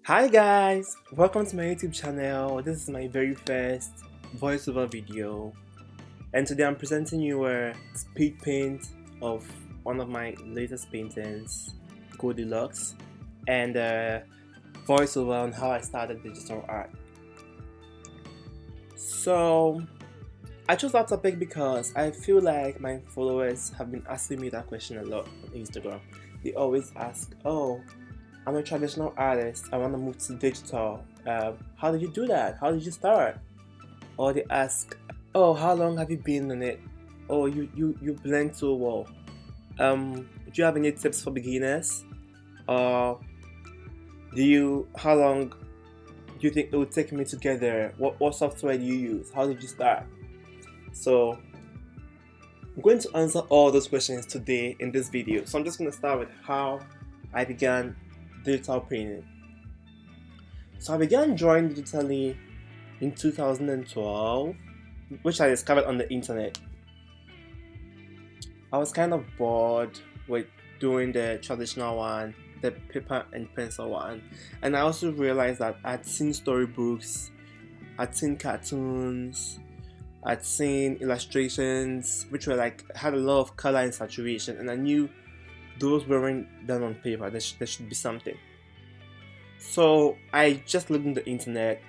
Hi guys, welcome to my YouTube channel. This is my very first voiceover video, and today I'm presenting you a speed paint of one of my latest paintings, Goldilocks, and a voiceover on how I started digital art. So I chose that topic because I feel like my followers have been asking me that question a lot on Instagram. They always ask, "Oh, I'm a traditional artist. I want to move to digital. How did you do that? How did you start?" Or they ask, "Oh, how long have you been in it? Oh, you blend so well. Do you have any tips for beginners? Or how long do you think it would take me to get there? What software do you use? How did you start?" So I'm going to answer all those questions today in this video. So I'm just going to start with how I began digital painting. So I began drawing digitally in 2012, which I discovered on the internet. I was kind of bored with doing the traditional one, the paper and pencil one, and I also realized that I'd seen storybooks, I'd seen cartoons, I'd seen illustrations which were had a lot of color and saturation, and I knew those weren't done on paper. There should be something. So I just looked on the internet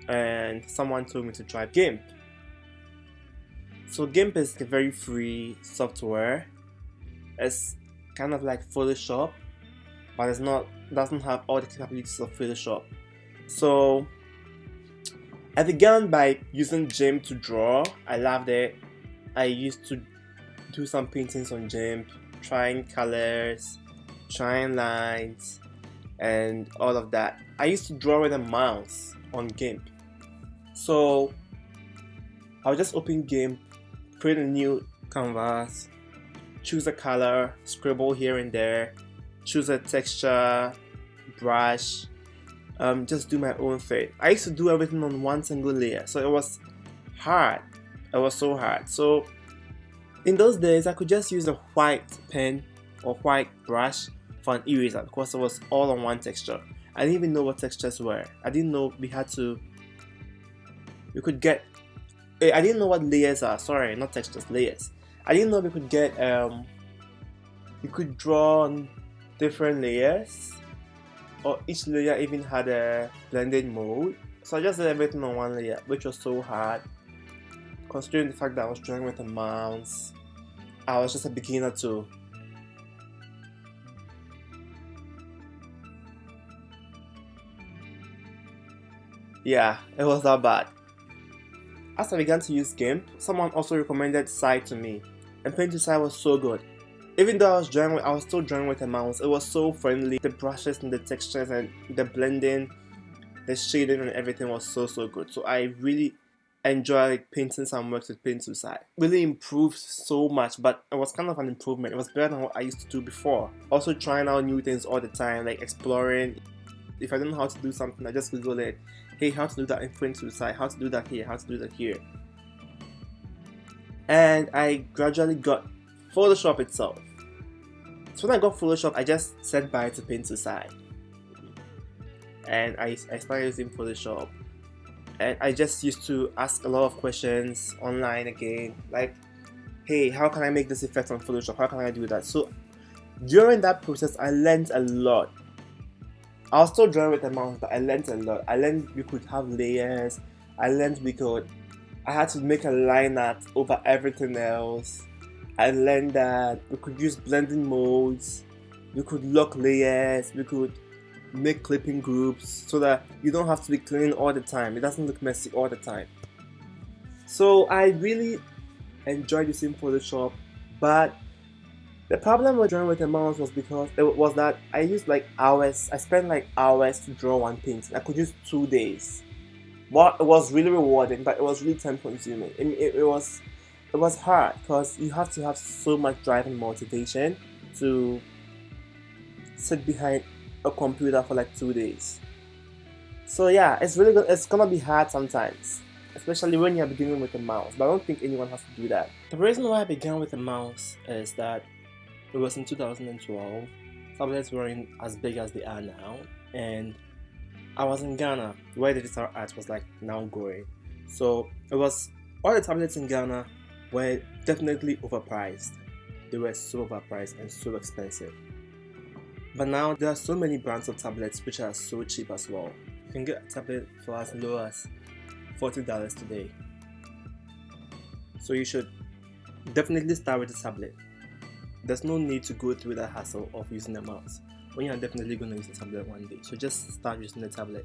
and someone told me to try GIMP. So GIMP is a very free software. It's kind of like Photoshop, but doesn't have all the capabilities of Photoshop. So I began by using GIMP to draw. I loved it. I used to do some paintings on GIMP, trying colors, trying lines, and all of that. I used to draw with a mouse on GIMP. So I'll just open GIMP, create a new canvas, choose a color, scribble here and there, choose a texture, brush, just do my own thing. I used to do everything on one single layer, so it was hard. It was so hard. So in those days, I could just use a white pen or white brush for an eraser because it was all on one texture. I didn't even know what textures were. I didn't know I didn't know what layers are. Sorry, not textures, layers. I didn't know we could get you could draw on different layers, or each layer even had a blending mode. So I just did everything on one layer, which was so hard considering the fact that I was drawing with a mouse. I was just a beginner too. Yeah, it was that bad. As I began to use GIMP, someone also recommended Side to me, and Paint to Side was so good. Even though I was still drawing with a mouse, it was so friendly. The brushes and the textures and the blending, the shading and everything was so good. So I really enjoyed painting some works with Paint to Side. Really improved so much, but it was kind of an improvement. It was better than what I used to do before. Also trying out new things all the time, like exploring. If I don't know how to do something, I just Google it. Hey, how to do that in Paint to Side, how to do that here, how to do that here. And I gradually got Photoshop itself. So when I got Photoshop, I just set bye to Paint to Side. And I started using Photoshop. And I just used to ask a lot of questions online again. Like, hey, how can I make this effect on Photoshop? How can I do that? So during that process, I learned a lot. I was still drawing with a mouse, but I learned a lot. I learned we could have layers. I had to make a line art over everything else. I learned that we could use blending modes. We could lock layers. We could make clipping groups so that you don't have to be cleaning all the time. It doesn't look messy all the time. So I really enjoyed using Photoshop, but the problem with drawing with a mouse was that I used hours. I spent hours to draw one painting. I could use 2 days. But it was really rewarding, but it was really time consuming. It was hard because you have to have so much drive and motivation to sit behind a computer for 2 days. So yeah, it's really good. It's gonna be hard sometimes, especially when you're beginning with a mouse. But I don't think anyone has to do that. The reason why I began with a mouse is that it was in 2012. Tablets weren't as big as they are now, and I was in Ghana where the digital art was like now growing. So it was all the tablets in Ghana were definitely overpriced. They were so overpriced and so expensive. But now there are so many brands of tablets which are so cheap as well. You can get a tablet for as low as $40 today. So you should definitely start with a tablet. There's no need to go through that hassle of using a mouse when you're definitely going to use a tablet one day. So just start using the tablet.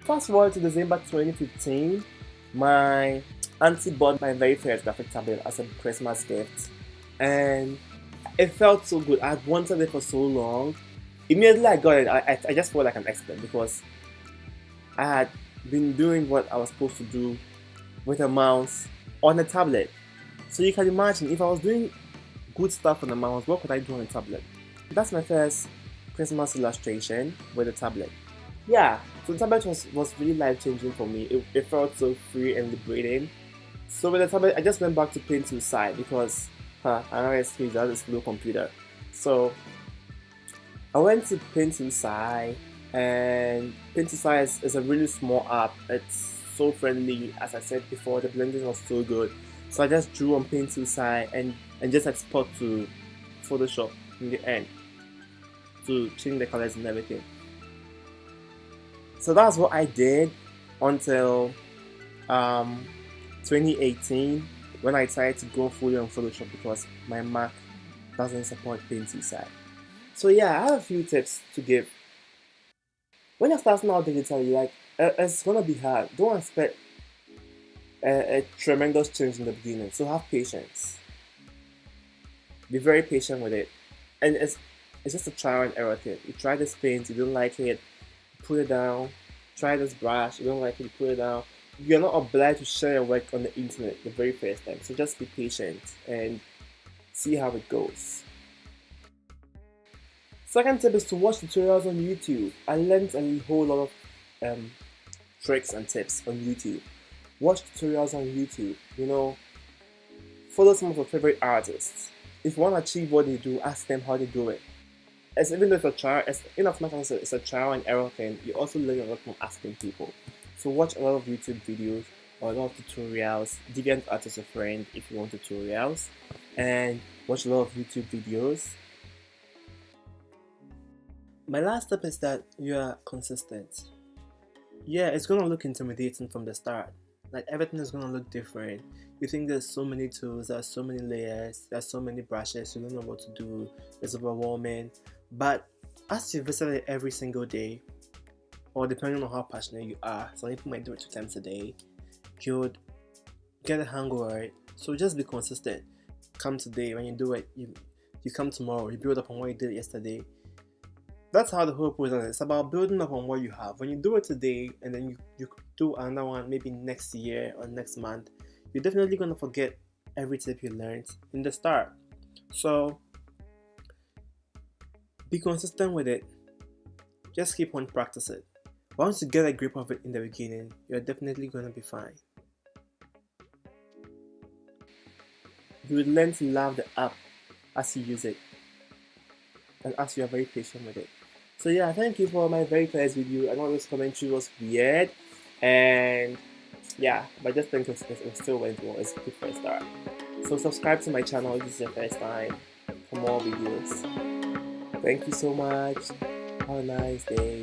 Fast forward to December 2015, my auntie bought my very first graphic tablet as a Christmas gift, and it felt so good. I had wanted it for so long. Immediately I got it, I just felt like an expert because I had been doing what I was supposed to do with a mouse on a tablet. So you can imagine, if I was doing good stuff on the mouse, what could I do on a tablet? That's my first Christmas illustration with a tablet. Yeah, so the tablet was really life-changing for me. It felt so free and liberating. So with the tablet, I just went back to Paint side because I know excuse that is slow computer. So I went to Paint side, and Paint side is a really small app. It's so friendly. As I said before, the blending was so good. So I just drew on Paint side and just export to Photoshop in the end to change the colors and everything. So that's what I did until 2018 when I decided to go fully on Photoshop because my Mac doesn't support Paint side. So yeah, I have a few tips to give. When you're starting out digitally, like it's gonna be hard. Don't expect a tremendous change in the beginning. So have patience. Be very patient with it, and it's just a trial and error thing. You try this paint, you don't like it, put it down. Try this brush, you don't like it, put it down. You're not obliged to share your work on the internet the very first time. So just be patient and see how it goes. Second tip is to watch tutorials on YouTube. I learned a whole lot of tricks and tips on YouTube. Watch tutorials on YouTube. You know, follow some of your favorite artists. If you want to achieve what they do, ask them how they do it. Even though it's a trial, in as much as it's a trial and error thing, you also learn a lot from asking people. So watch a lot of YouTube videos or a lot of tutorials. DeviantArt is a friend if you want tutorials, and watch a lot of YouTube videos. My last tip is that you are consistent. Yeah, it's gonna look intimidating from the start. Like everything is gonna look different. You think there's so many tools, there's so many layers, there's so many brushes, you don't know what to do, it's overwhelming. But as you visit it every single day, or depending on how passionate you are, some people might do it 2 times a day, you'd get a hang of it. So just be consistent. Come today, when you do it, you come tomorrow, you build up on what you did yesterday. That's how the whole process is. It's about building up on what you have. When you do it today and then you do another one maybe next year or next month, you're definitely going to forget every tip you learned in the start. So be consistent with it. Just keep on practicing. Once you get a grip of it in the beginning, you're definitely going to be fine. You will learn to love the app as you use it and as you are very patient with it. So yeah, thank you for my very first video. I know this commentary was weird, and yeah, but I just think it still went well. It's a good first start. So subscribe to my channel if this is your first time for more videos. Thank you so much. Have a nice day.